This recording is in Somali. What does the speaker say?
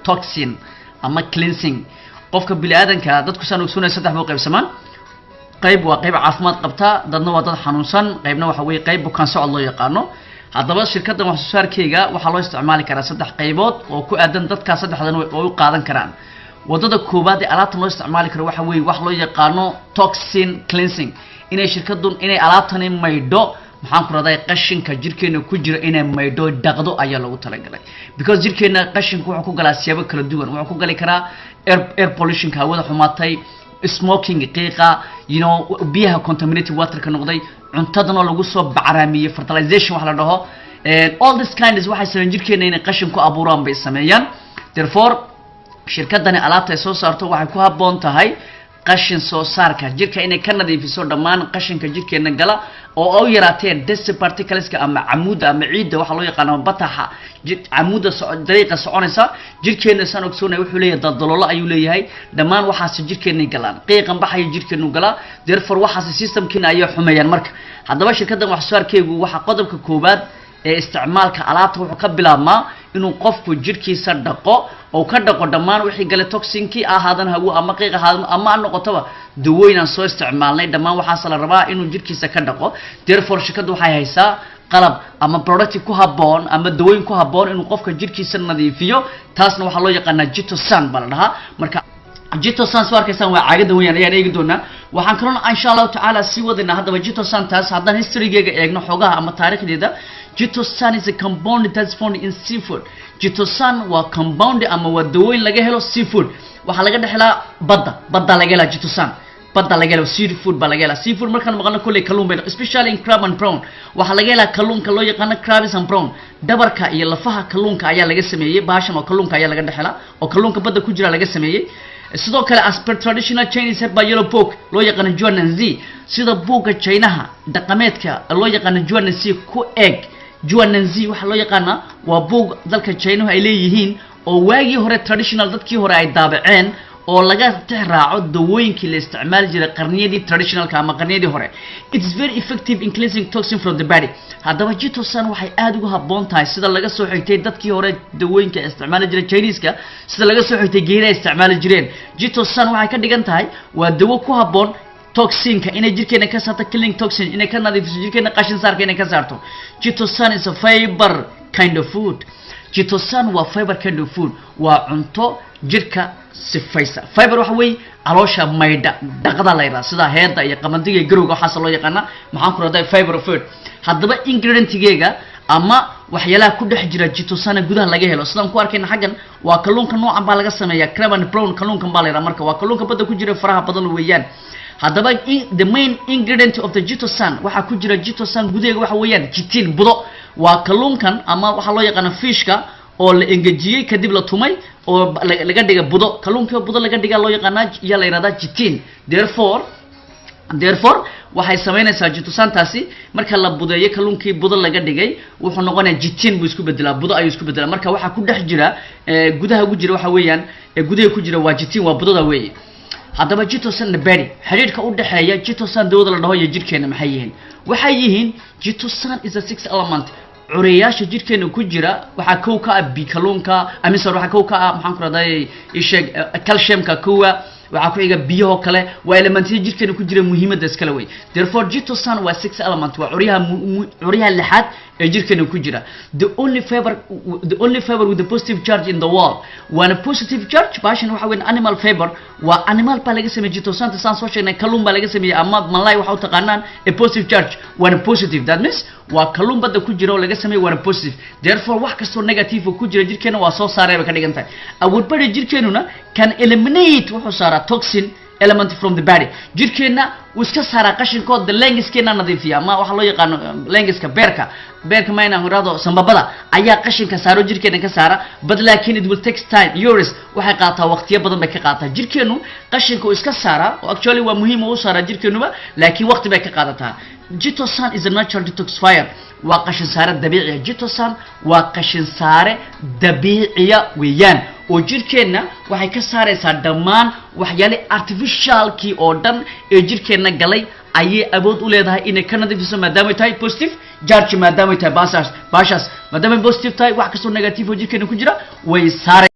toxin ama cleansing qofka bini aadanka dadku saan ogsoonay saddex buu qaybsamaan qayb waa qayb caafimaad qabta dadna waa dad xanuunsan qaybna waxa weeye qayb bukaan socod loo yaqaano haddaba shirkaddan wax soo saarkeyga waxaa loo isticmaali karaa saddex qaybood oo ku aadan dadka saddexdan way u qaadan karaan wadada koobaad ee alaabtan loo isticmaali karo waxa weeye wax loo yaqaano toxin cleansing inay shirkadun inay alaabtani maydho maxaan ku raday qashinka jirkeena ku jira inay maydho dhaqdo ayaa lagu talagalay because jirkeena qashinku wuxuu ku galaa siyaabo kala duwan wuxuu ku gali karaa air pollution ka wada xumaatay smoking qiiqa biyaha contaminated water ka noqday cuntadana lagu soo bacraamiyay fertilization wax la dhaho all this kind is waxay sameeyaan jirkeena inay qashin ku abuuraan bay sameeyaan therefore shirkadani alaabta ay soo saarto waxay ku habboon tahay qashin soo saarka jirka inay ka nadiifiso dhammaan qashinka jirkeena gala oo ay yaraateen dust particleska ama camuuda ama ciidda waxa loo yaqaan bataxa camuuda dariiqa soconaysa jirkeena san ogsoonay wuxuu leeyahay daldaloolo ayuu leeyahay dhammaan waxaas jirkeena galaan qiiqan baxay jirkeenu gala therefore waxaas systemkiina ay xumeeyaan marka haddaba shirkaddan wax soo saarkeegu waxa qodobka koobaad ee isticmaalka alaabta wuxuu ka bilaabmaa inuu qofku jirkiisa dhaqo oo ka dhaqo dhammaan wixii gale toxinkii ahaadan hawo ama qiiq ahaadan ama noqotaba dawooyin aan soo isticmaalnay dhammaan waxaas la rabaa inuu jirkiisa ka dhaqo therefore shirkaddu waxay haysaa qalab ama product ku habboon ama dawooyin ku habboon inuu qofka jirkiisa nadiifiyo taasna waxaa loo yaqaanaa Jitosan baa la dhahaa marka Jitosan soo arkaysan waa caagada weeyaan ayaan eegi doonaa waxaan kaloo insha Allah ta'ala si wadina hadaba Jitosan taas haddaan historygeega eegno xogaha ama taariikhdeeda Jitosan is a compound that's found in seafood Jitosan waa compound ama waa dawooyin laga helo seafood waxa laga dhaxlaa badda laga helo Jitosan badda laga helo seafood ba laga helo seafood markaan maqalno kulay kalluun bay especially in crab and prawn waxa laga helaa kalluunka loo yaqaan crabs and prawn dabarka iyo lafaha kalluunka ayaa laga sameeyay baashan oo kalluunka ayaa laga dhaxlaa oo kalluunka badda ku jira laga sameeyay sidoo kale as per traditional Chinese herb by yellow book loo yaqaan Juananzi sida buuga Chinaha dhaqameedka loo yaqaan Juananzi ku eeg Juananzi waxa loo yaqaan waa buug dalka China ay leeyihiin oo waagii hore traditional dadkii hore ay daabaceen oo laga tixraaco dawooyinkii la isticmaali jiray qarniyadii traditionalka ama qarniyadii hore it's very effective in cleansing toxin from the body haddaba Jitosan waxay aad ugu habboon tahay sida laga soo xigtay dadkii hore dawooyinka isticmaali jiray Chinese-ka sida laga soo xigtay geedaha isticmaali jireen Jitosan waxay ka dhigan tahay waa dawo ku habboon toxinka inay jirkeena ka saarto killing toxin inay ka nadiifiso jirkeena qashin saarka inay ka saarto Jitosan is a fiber kind of food Jitosan waa fiber kind of food waa cunto jirka sifaysa fiber waxa weey caloosha maydha dhaqada la yiraahdo sida heeda iyo qamandiga iyo garowga waxa loo yaqaan maxaan ku raday fiber food haddaba ingredient-geega ama waxyaalaha ku dhex jira Jitosan gudaha laga helo sidaan ku arkayna xagan waa kalluunka noocan baa laga sameeyaa crab and prawn kalluunka baa la yiraahdaa marka waa kalluunka badda ku jira faraha badan weeyaan haddaba the main ingredient of the Jitosan waxa ku jira Jitosan gudaheega waxa weeyaan chitin budo waa kalluunkan ama waxa loo yaqaan fishka oo la engejiyay kadib la tumay oo laga dhigay budo kalluunka budo laga dhigay loo yaqaan ya la yiraahdaa chitin therefore waxay sameynaysaa Jitosan taasi marka la budeeyo kalluunkii budo laga dhigay wuxuu noqonayaa chitin buu isku bedelaa budo ayuu isku bedelaa marka waxa ku dhex jira gudaha ugu jira waxa weeyaan gudaha ku jira waa chitin waa budada weeye haddaba Jitosan bari xiriirka u dhaxeeya Jitosan dawada la dhaho iyo jirkeena maxay yihiin waxay yihiin Jitosan is a six element curiyaasha jirkeena ku jira waxa koow ka bi kalluunka amisar waxa koow ka maxaan ku raday isheeg calciumka kuwa waxa ku xiga biyo kale waa elementiyada jirkeena ku jira muhiimada iskala way therefore Jitosan waa six element waa curiyaha lixaad ee jirkeena ku jira the only fiber with the positive charge in the wall one positive charge baashan waxa weyn animal fiber waa animal baa laga sameeyay Jitosan taan soo sheegnay kalluun baa laga sameeyay ama malay waxa u taqaanaan a positive charge one positive that means waa kalluun badda ku jira oo laga sameeyay one positive therefore wax kasto negative ku jira jirkeena waa soo saareeba ka dhigan tahay awood bari jirkeenuna can eliminate wuxuu saara toxin element from the body jirkeena uu iska saara qashinkood the lengiskeena nadiifiya ama waxa loo yaqaan lengiska beerka mayna horado sambabada ayaa qashinka saaro jirkeena ka saara but laakiin it will take time years waxay qaataa waqtiyo badan bay ka qaataa jirkeenu qashinka uu iska saara oo actually waa muhiim u saara jirkeenuba laakiin waqti bay ka qaadataa Jitosan is a natural detoxifier waa qashin saare dabiici Jitosan waa qashin saare dabiici weeyaan oo jirkeena waxay ka saaraysaa dhammaan waxyaalo artificialkii oo dhan ee jirkeena galay ayay awood u leedahay inay ka nadiifiso maadaama ay tahay positive charge maadaama ay tahay baashas maadaama ay positive tahay wax kasto negative oo jirkeena ku jira way saaraysaa